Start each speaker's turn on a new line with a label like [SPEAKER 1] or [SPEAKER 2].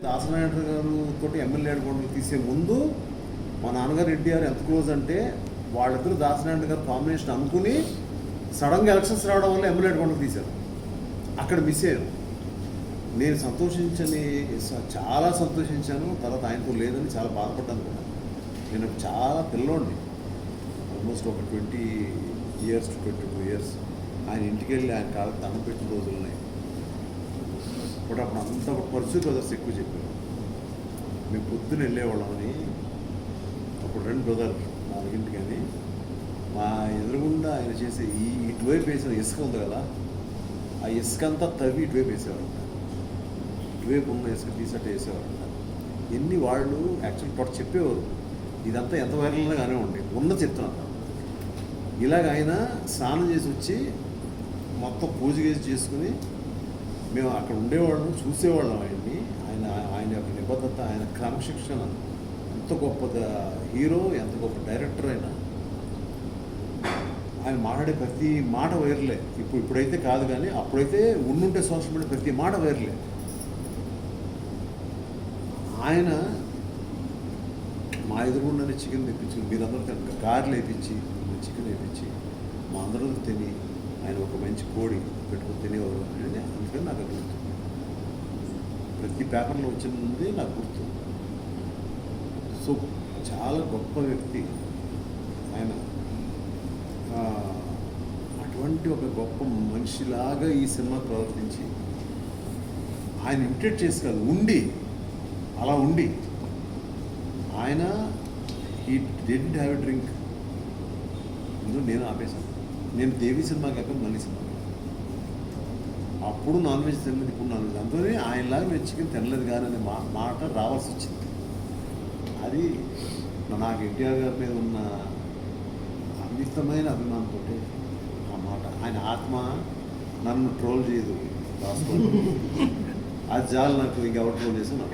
[SPEAKER 1] దాసనారాయణ గారు తోటి ఎమ్మెల్యే ఏడుకొండలు తీసే ముందు మా నాన్నగారు ఎన్టీఆర్ ఎంత క్లోజ్ అంటే వాళ్ళిద్దరు దాసనారాయణ గారు కాంబినేషన్ అనుకుని సడన్గా ఎలక్షన్స్ రావడం వల్ల ఎమ్మెల్యే ఏడుకొండలు తీశారు. అక్కడ మిస్ అయ్యారు. నేను చాలా సంతోషించాను. తర్వాత ఆయనతో లేదని చాలా బాధపడ్డాను కూడా. నేను చాలా పిల్లోడిని, ఆల్మోస్ట్ ఒక 20 years to 22 years. ఆయన ఇంటికి వెళ్ళి ఆయన కాళ్ళకి దండం పెట్టిన రోజులు ఉన్నాయి. బట్ అప్పుడు అంత పర్సూ బ్రదర్స్ ఎక్కువ చెప్పారు. మేము పొద్దున వెళ్ళేవాళ్ళమని. అప్పుడు 2 బ్రదర్ 4 కానీ మా ఎదురుగుండా ఆయన చేసే ఇటువైపు వేసిన ఇసుక ఉంది కదా, ఆ ఇసుక అంతా తవ్వి ఇటువైపు వేసేవారంట. ఇటువైపు ఉన్న ఇసుక తీసట్టు వేసేవారంట. ఎన్ని వాళ్ళు యాక్చువల్ పొట్ట చెప్పేవారు. ఇదంతా ఎంత వైరల్గా కానివ్వండి, ఉన్న చెప్తున్నాను. ఇలాగ ఆయన స్నానం చేసి వచ్చి మొత్తం పూజ చేసుకుని మేము అక్కడ ఉండేవాళ్ళం, చూసేవాళ్ళం ఆయన్ని. ఆయన యొక్క నిబద్ధత, ఆయన క్రమశిక్షణ, ఎంత గొప్ప హీరో, ఎంత గొప్ప డైరెక్టర్ అయినా ఆయన మాట్లాడే ప్రతి మాట వైరలే. ఇప్పుడైతే కాదు కానీ అప్పుడైతే ఉండుంటే సోషల్ మీడియా ప్రతి మాట వైరలే. ఆయన మా ఎదురుగుండానే చికెన్ తెప్పించి మీరందరూ గారెలు వేయించి చికెన్ వేయించి మా అందరూ తిని ఆయన ఒక మంచి కోడి పెట్టుకుని తినేవారు. అందుకని నాకు గుర్తు, ప్రతి పేపర్లో వచ్చింది నాకు గుర్తు. సో చాలా గొప్ప వ్యక్తి ఆయన. అటువంటి ఒక గొప్ప మనిషిలాగా ఈ సినిమా ప్రవర్తించి ఆయన ఇమిటేట్ చేసి కాదు, అలా ఉండి ఆయన he didn't have a drink. నేను ఆపేశాను. నేను దేవి సినిమా కాక మళ్ళీ సినిమా, అప్పుడు నాన్ వెజ్ తినలేదు, ఇప్పుడు నాన్ వెజ్. అందుకని ఆయనలాగా నేను చికెన్ తినలేదు కానీ అనే మాట రావాల్సి వచ్చింది. అది నాకు ఎన్టీఆర్ గారి మీద ఉన్న అమితమైన అభిమానంతో ఆ మాట. ఆయన ఆత్మ నన్ను ట్రోల్ చేయదు రాసుకోండి. అది చాలు నాకు. ఇంకెవరు ట్రోల్ చేసి నాకు